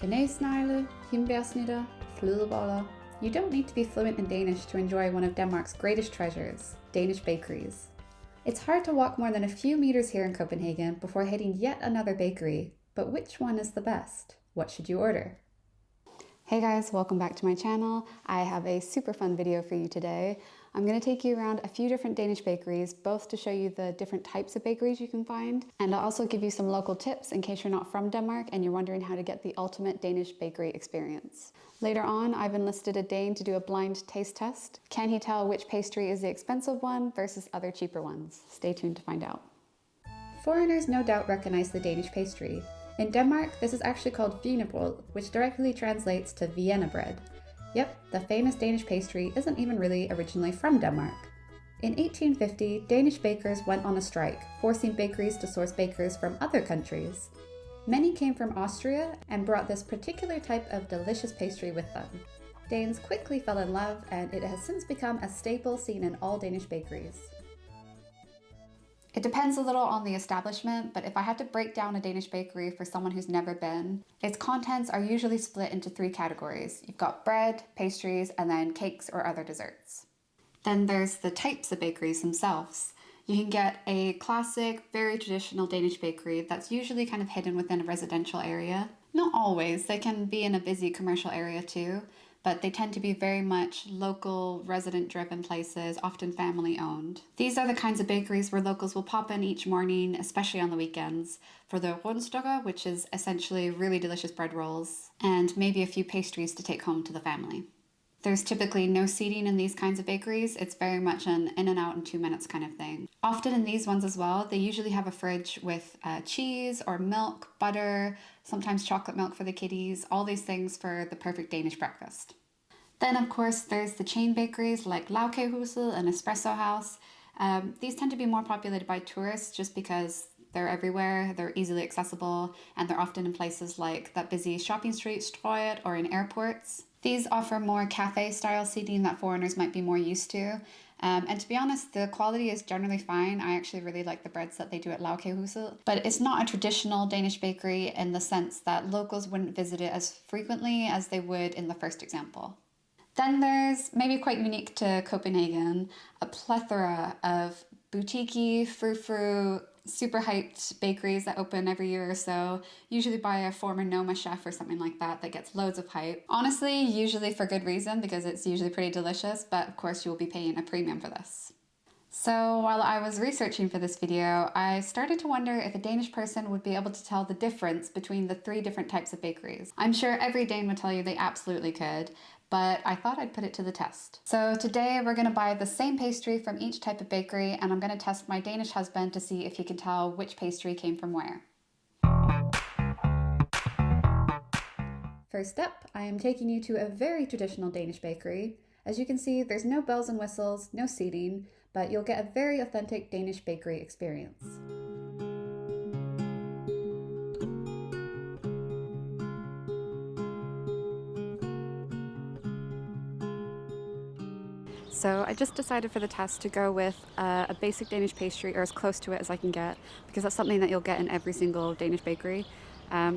Kanelsnegle, hindbærsnitter, flødeboller. You don't need to be fluent in Danish to enjoy one of Denmark's greatest treasures, Danish bakeries. It's hard to walk more than a few meters here in Copenhagen before hitting yet another bakery, but which one is the best? What should you order? Hey guys, welcome back to my channel. I have a super fun video for you today. I'm going to take you around a few different Danish bakeries, both to show you the different types of bakeries you can find, and I'll also give you some local tips in case you're not from Denmark and you're wondering how to get the ultimate Danish bakery experience. Later on, I've enlisted a Dane to do a blind taste test. Can he tell which pastry is the expensive one versus other cheaper ones? Stay tuned to find out. Foreigners no doubt recognize the Danish pastry. In Denmark, this is actually called 𝗖𝗛𝗘𝗏𝗘𝗥𝗬𝗧𝗛, which directly translates to Vienna bread. Yep, the famous Danish pastry isn't even really originally from Denmark. In 1850, Danish bakers went on a strike, forcing bakeries to source bakers from other countries. Many came from Austria and brought this particular type of delicious pastry with them. Danes quickly fell in love, and it has since become a staple seen in all Danish bakeries. It depends a little on the establishment, but if I had to break down a Danish bakery for someone who's never been, its contents are usually split into three categories. You've got bread, pastries, and then cakes or other desserts. Then there's the types of bakeries themselves. You can get a classic, very traditional Danish bakery that's usually kind of hidden within a residential area. Not always, they can be in a busy commercial area too, but they tend to be very much local, resident-driven places, often family-owned. These are the kinds of bakeries where locals will pop in each morning, especially on the weekends, for the rundstykker, which is essentially really delicious bread rolls, and maybe a few pastries to take home to the family. There's typically no seating in these kinds of bakeries. It's very much an in and out in 2 minutes kind of thing. Often in these ones as well, they usually have a fridge with cheese or milk, butter, sometimes chocolate milk for the kiddies, all these things for the perfect Danish breakfast. Then of course there's the chain bakeries like Lagkagehuset and Espresso House. These tend to be more populated by tourists just because they're everywhere, they're easily accessible, and they're often in places like that busy shopping street, 𝗘𝗩𝗘𝗏𝗧𝗏, or in airports. These offer more cafe-style seating that foreigners might be more used to. And to be honest, the quality is generally fine. I actually really like the breads that they do at Lagkagehuset. But it's not a traditional Danish bakery in the sense that locals wouldn't visit it as frequently as they would in the first example. Then there's, maybe quite unique to Copenhagen, a plethora of boutique-y, frou-frou, super hyped bakeries that open every year or so, usually by a former Noma chef or something like that gets loads of hype. Honestly, usually for good reason, because it's usually pretty delicious, but of course you will be paying a premium for this. So while I was researching for this video, I started to wonder if a Danish person would be able to tell the difference between the three different types of bakeries. I'm sure every Dane would tell you they absolutely could, but I thought I'd put it to the test. So today we're gonna buy the same pastry from each type of bakery, and I'm gonna test my Danish husband to see if he can tell which pastry came from where. First up, I am taking you to a very traditional Danish bakery. As you can see, there's no bells and whistles, no seating, but you'll get a very authentic Danish bakery experience. So I just decided for the test to go with a basic Danish pastry, or as close to it as I can get, because that's something that you'll get in every single Danish bakery.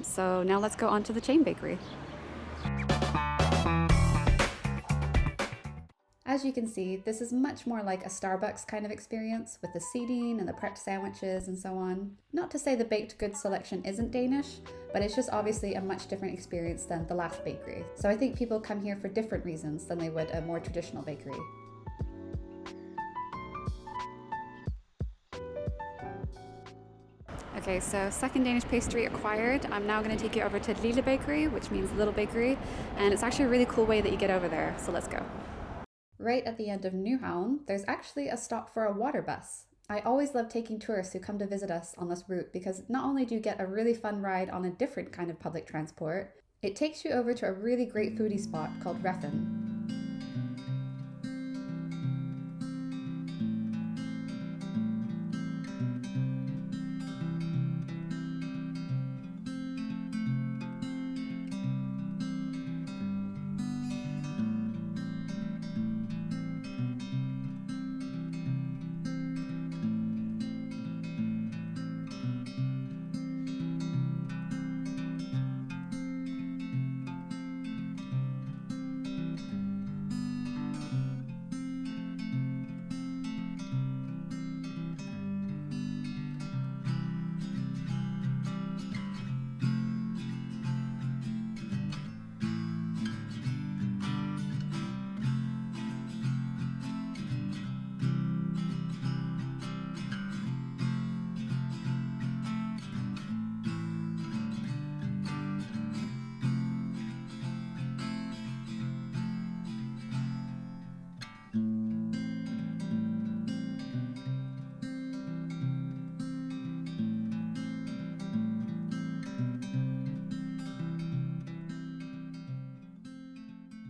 So now let's go on to the chain bakery. As you can see, this is much more like a Starbucks kind of experience, with the seating and the prepped sandwiches and so on. Not to say the baked goods selection isn't Danish, but it's just obviously a much different experience than the last bakery. So I think people come here for different reasons than they would a more traditional bakery. Okay, so second Danish pastry acquired. I'm now going to take you over to Lille Bakery, which means Little Bakery, and it's actually a really cool way that you get over there, so let's go. Right at the end of Nyhavn, there's actually a stop for a water bus. I always love taking tourists who come to visit us on this route because not only do you get a really fun ride on a different kind of public transport, it takes you over to a really great foodie spot called Refn.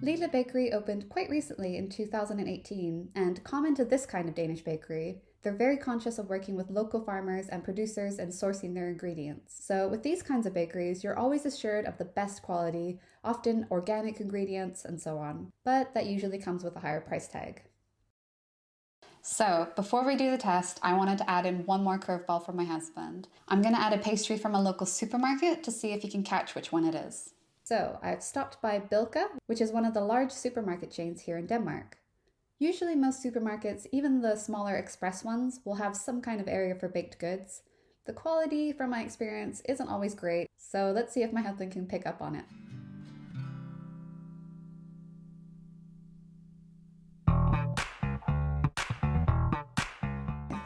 Lille Bakery opened quite recently in 2018, and common to this kind of Danish bakery, they're very conscious of working with local farmers and producers and sourcing their ingredients. So with these kinds of bakeries, you're always assured of the best quality, often organic ingredients and so on, but that usually comes with a higher price tag. So before we do the test, I wanted to add in one more curveball for my husband. I'm going to add a pastry from a local supermarket to see if you can catch which one it is. So I've stopped by Bilka, which is one of the large supermarket chains here in Denmark. Usually most supermarkets, even the smaller express ones, will have some kind of area for baked goods. The quality, from my experience, isn't always great, so let's see if my husband can pick up on it.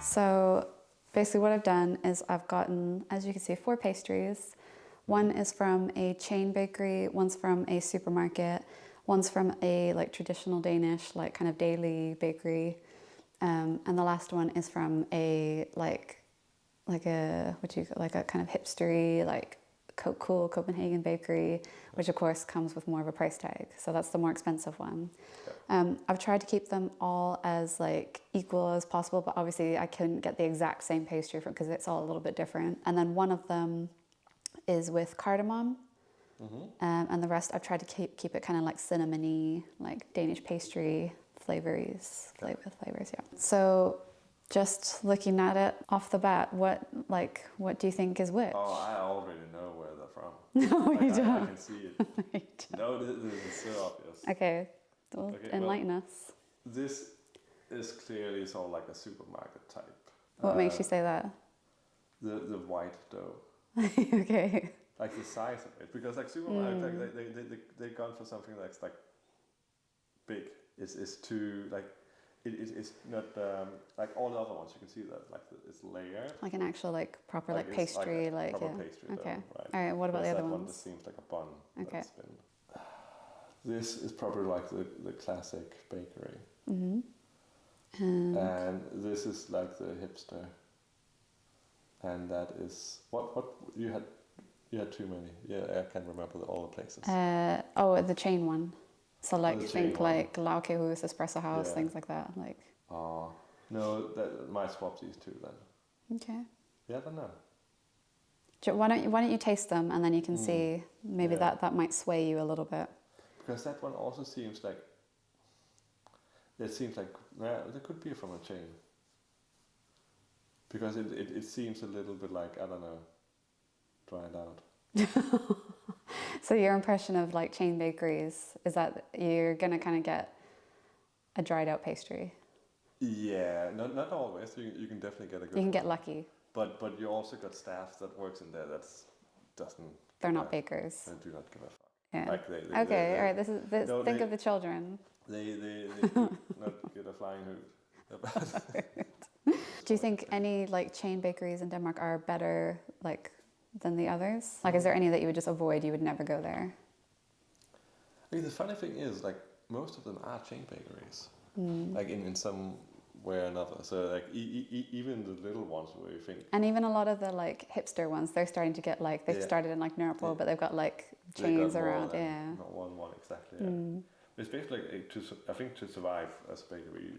So basically what I've done is I've gotten, as you can see, 4 pastries. One is from a chain bakery, one's from a supermarket, one's from a traditional Danish, kind of daily bakery, and the last one is from a a kind of hipstery, cool Copenhagen bakery, which of course comes with more of a price tag. So that's the more expensive one. I've tried to keep them all as equal as possible, but obviously I couldn't get the exact same pastry because it's all a little bit different. And then one of them is with cardamom, and the rest I've tried to keep it kind of cinnamony, Danish pastry flavors, yeah. So just looking at it off the bat, what do you think is which? Oh, I already know where they're from. No, you don't. I can see it. No, this is so obvious. Okay, well, enlighten us. This is clearly sort of like a supermarket type. What makes you say that? The white dough. Okay. The size of it, because supermarket, they've gone for something that's big. It's too it's not all the other ones. You can see that it's layered. Like an actual proper pastry, proper pastry. Okay. Dough, right? All right. What about the other ones? One just seems like a bun. Okay. This is probably the classic bakery. Mm-hmm. And this is the hipster. And that is what you had. You had too many. Yeah, I can't remember all the places. The chain one. So think Lagkagehuset, Espresso House, things like that. Oh no, that might swap these two then. Okay. Yeah, I don't know. Why don't you taste them and then you can see maybe that might sway you a little bit. Because that one also seems it could be from a chain. Because it seems a little bit I don't know, dried out. So your impression of chain bakeries is that you're gonna kind of get a dried out pastry? Yeah, not always. You can definitely get a good. You can get lucky. But you also got staff that works in there that doesn't. They're not bakers. They do not give a fuck. Yeah. All right. Think of the children. They could not get a flying hoot. Do you think any chain bakeries in Denmark are better than the others? Is there any that you would just avoid? You would never go there? The funny thing is, most of them are chain bakeries, in some way or another. So even the little ones where you think, and even a lot of the hipster ones, they're starting to get they've started in Nørrebro, but they've got chains around. Yeah. Not one exactly. Yeah. It's basically I think to survive as a bakery, you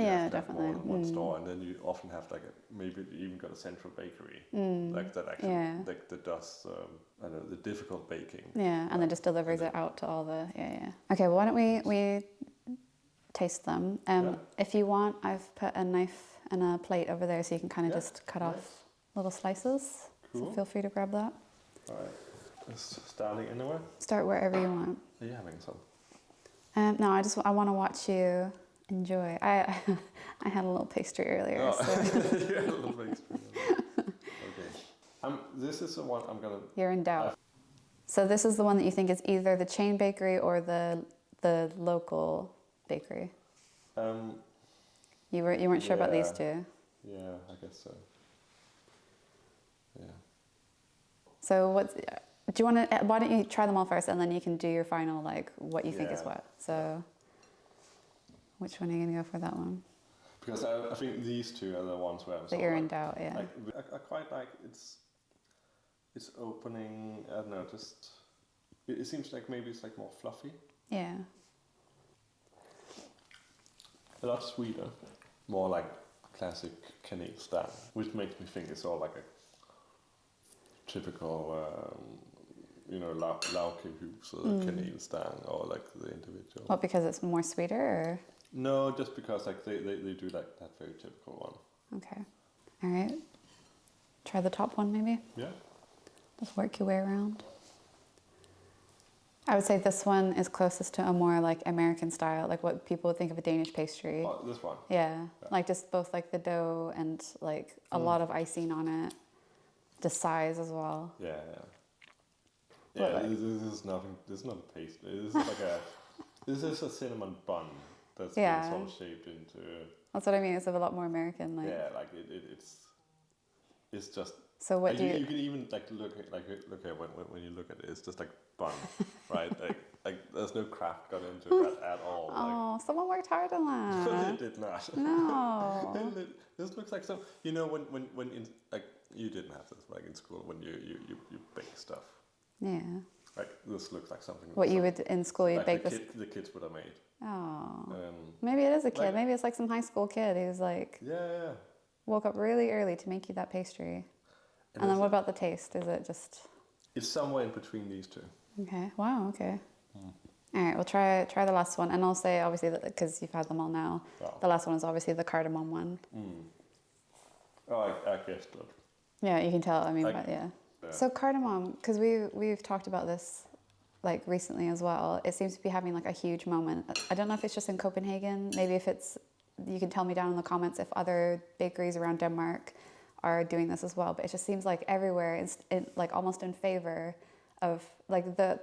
have to definitely have more than one store, and then you often have maybe you even got a central bakery that actually that does the difficult baking. Yeah, and then just delivers it out to all the Okay, well, why don't we taste them? If you want, I've put a knife and a plate over there, so you can kind of just cut off little slices. Cool. So feel free to grab that. All right, just starting anywhere. Start wherever you want. Are you having some? No, I want to watch you enjoy. I had a little pastry earlier. Oh. So. You had a little pastry. Okay. This is the one I'm gonna. You're in doubt. So this is the one that you think is either the chain bakery or the local bakery. You weren't sure about these two. Yeah, I guess so. Yeah. So why don't you try them all first, and then you can do your final, what you think is what. So, which one are you going to go for that one? Because I think these two are the ones where that you're in doubt, yeah. I quite like it's opening, I don't know, it seems maybe it's more fluffy. Yeah. a lot sweeter, more like classic 𝗘𝗩𝗘𝗏𝗏, which makes me think it's all like a typical, 𝗘𝗩𝗘𝗏𝗘𝗏𝗘𝗏𝗏, or like the individual. What, because it's more sweeter, or? No, just because like they do like that very typical one. Okay. All right. Try the top one maybe. Yeah. Just work your way around. I would say this one is closest to a more like American style, like what people would think of a Danish pastry. Oh, this one. Yeah. Like just both like the dough and like a lot of icing on it. The size as well. Yeah, yeah. Yeah, What, this is nothing. This is not a pastry. This is like this is a cinnamon bun that's been sort of shaped into. That's what I mean. It's a lot more American, like. Yeah, like it's just. So what like do you? You can even look at when you look at it, it's just like bun, right? Like there's no craft got into that at all. Oh, someone worked hard on that. It did not. No. This looks like so. You know when in, like you didn't have this like in school when you bake stuff. Yeah. Like this looks like something. What you would in school, you'd bake this. The kids would have made. Oh. Maybe it is a kid. Like, maybe it's like some high school kid who's like. Yeah. Woke up really early to make you that pastry. And then what about the taste? Is it just? It's somewhere in between these two. Okay. Wow. Okay. All right. We'll try the last one, and I'll say obviously that because you've had them all now. Oh. The last one is obviously the cardamom one. Oh, I guessed it. Yeah, you can tell. I mean, but yeah. So cardamom, because we've talked about this like recently as well. It seems to be having like a huge moment. I don't know if it's just in Copenhagen. Maybe if it's, you can tell me down in the comments if other bakeries around Denmark are doing this as well. But it just seems like everywhere it's like almost in favor of like the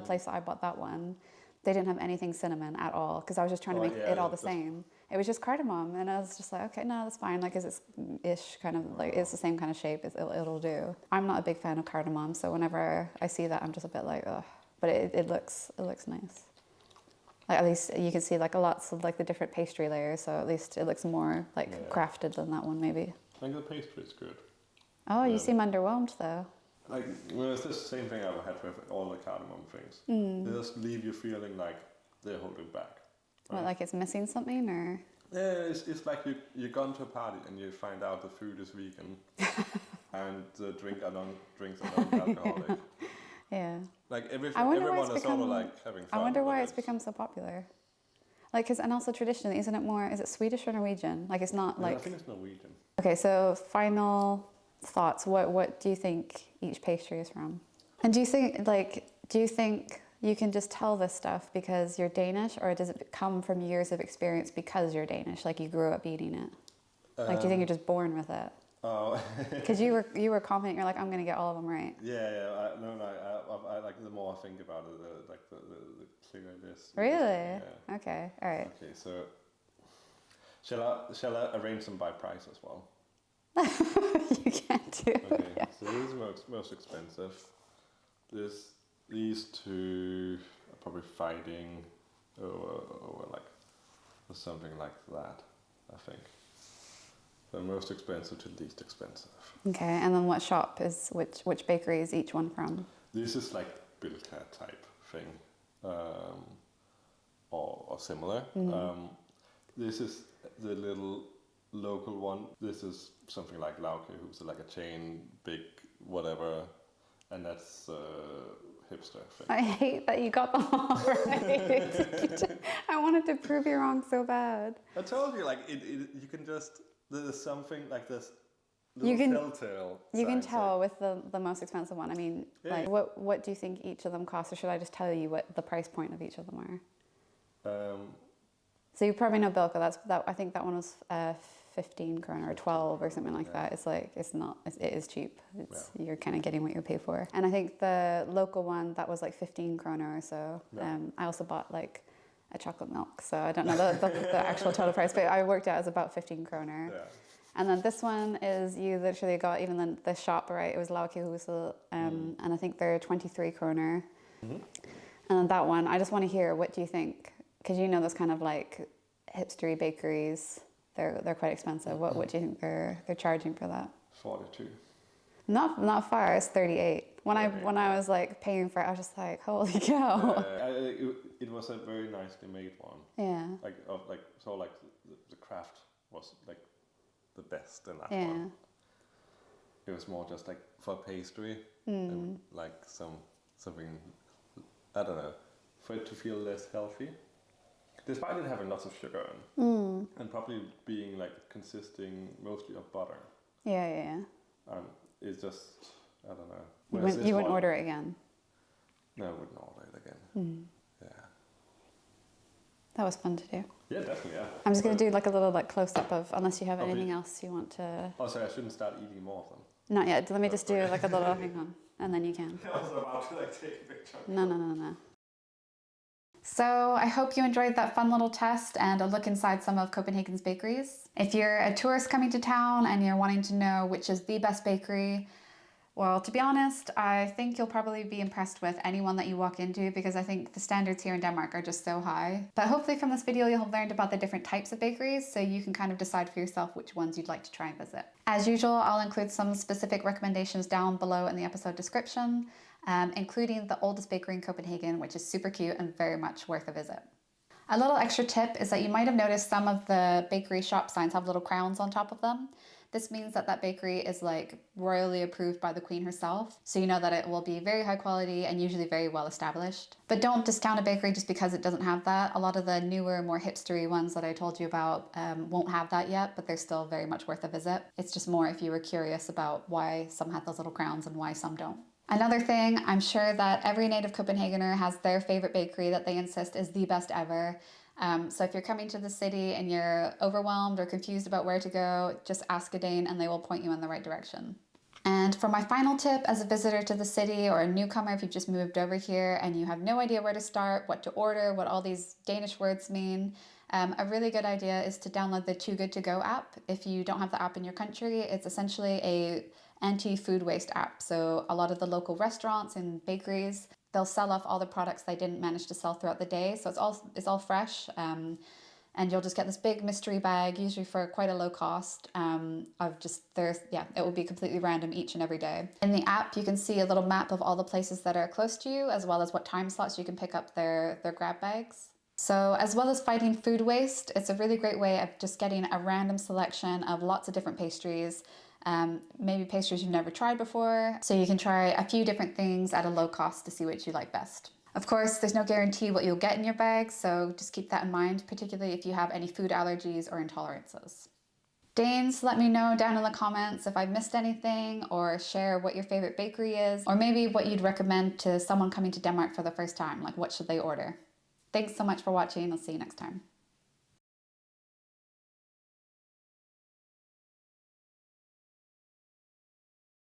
place that I bought that one. They didn't have anything cinnamon at all because I was just trying to make it all the same. It was just cardamom, and I was just like, okay, no, that's fine. Like, it's ish kind of like it's the same kind of shape. It'll do. I'm not a big fan of cardamom, so whenever I see that, I'm just a bit like, ugh. But it looks nice. Like at least you can see like lots of like the different pastry layers, so at least it looks more like crafted than that one maybe. I think the pastry is good. Oh, you seem underwhelmed though. Like, well, it's the same thing I've had with all the cardamom things. They just leave you feeling like they're holding back. Right? What, like it's missing something, or? Yeah, it's like you've gone to a party and you find out the food is vegan and the drinks are non-alcoholic. Yeah. Like everyone is sort of like having fun. I wonder why it's become so popular. Like, and also traditionally, isn't it more, is it Swedish or Norwegian? Like, it's not like. I think it's Norwegian. Okay, so final thoughts. What do you think each pastry is from? And do you think you can just tell this stuff because you're Danish, or does it come from years of experience because you're Danish, like you grew up eating it? Like, do you think you're just born with it? Oh. Because you were confident, you're like, I'm gonna get all of them right. Yeah. I like the more I think about it, the clearer it is. Really? Yeah. Okay. All right. Okay. So, shall I arrange them by price as well? You can't do. Okay. Yeah. So this is most expensive. These two are probably fighting over like or something like that, I think. So most expensive to least expensive. Okay, and then what shop is which bakery is each one from? This is like Bilka type thing, or similar. This is the little local one. This is something like Lagkagehuset, like a chain, big whatever, and that's hipster thing. I hate that you got them all right. I wanted to prove you wrong so bad. I told you, like you can just. There's something like this. You can telltale. You can tell with the most expensive one. I mean, like what do you think each of them costs, or should I just tell you what the price point of each of them are? So you probably know Bilka. I think that one was 15 kroner or 12 or something like that. It's like it is cheap. You're kind of getting what you pay for. And I think the local one that was like 15 kroner or so. I also bought like a chocolate milk, so I don't know the actual total price, but I worked out as about 15 kroner. Yeah. And then this one is, you literally got even the shop, right? It was Lagkagehuset, and I think they're 23 kroner. And then that one, I just want to hear, what do you think? Because you know those kind of like hipstery bakeries, they're quite expensive. What do you think they're charging for that? 42. Not far. It's 38. When I was like paying for it, I was just like, holy cow. It was a very nicely made one. Yeah. The craft was like the best in that one. It was more just like for pastry and like something, I don't know, for it to feel less healthy. Despite it having lots of sugar in, and probably being like consisting mostly of butter. Yeah. It's just, I don't know. You wouldn't order it again? No, I wouldn't order it again. Yeah. That was fun to do. Yeah, definitely, yeah. I'm just going to do like a little like close-up of, unless you have anything else you want to... Oh, sorry, I shouldn't start eating more of them. Not yet. Let me just do like a little, hang on, and then you can. I was about to like take a picture. No. So I hope you enjoyed that fun little test and a look inside some of Copenhagen's bakeries. If you're a tourist coming to town and you're wanting to know which is the best bakery, well, to be honest, I think you'll probably be impressed with anyone that you walk into, because I think the standards here in Denmark are just so high. But hopefully from this video you'll have learned about the different types of bakeries, so you can kind of decide for yourself which ones you'd like to try and visit. As usual, I'll include some specific recommendations down below in the episode description, including the oldest bakery in Copenhagen, which is super cute and very much worth a visit. A little extra tip is that you might have noticed some of the bakery shop signs have little crowns on top of them. This means that that bakery is like royally approved by the Queen herself, so you know that it will be very high quality and usually very well established. But don't discount a bakery just because it doesn't have that. A lot of the newer, more hipstery ones that I told you about won't have that yet, but they're still very much worth a visit. It's just more if you were curious about why some had those little crowns and why some don't. Another thing, I'm sure that every native Copenhagener has their favorite bakery that they insist is the best ever. So if you're coming to the city and you're overwhelmed or confused about where to go, just ask a Dane and they will point you in the right direction. And for my final tip, as a visitor to the city or a newcomer, if you've just moved over here and you have no idea where to start, what to order, what all these Danish words mean, a really good idea is to download the 𝗘𝗩𝗘𝗥𝗬𝗧𝗛𝗏 app. If you don't have the app in your country, it's essentially a anti-food waste app. So a lot of the local restaurants and bakeries, they'll sell off all the products they didn't manage to sell throughout the day. So it's all fresh. And you'll just get this big mystery bag, usually for quite a low cost, it will be completely random each and every day. In the app, you can see a little map of all the places that are close to you, as well as what time slots you can pick up their grab bags. So as well as fighting food waste, it's a really great way of just getting a random selection of lots of different pastries, maybe pastries you've never tried before, so you can try a few different things at a low cost to see which you like best. Of course, there's no guarantee what you'll get in your bag, so just keep that in mind, particularly if you have any food allergies or intolerances. Danes, let me know down in the comments if I've missed anything, or share what your favorite bakery is, or maybe what you'd recommend to someone coming to Denmark for the first time, like what should they order. Thanks so much for watching, I'll see you next time.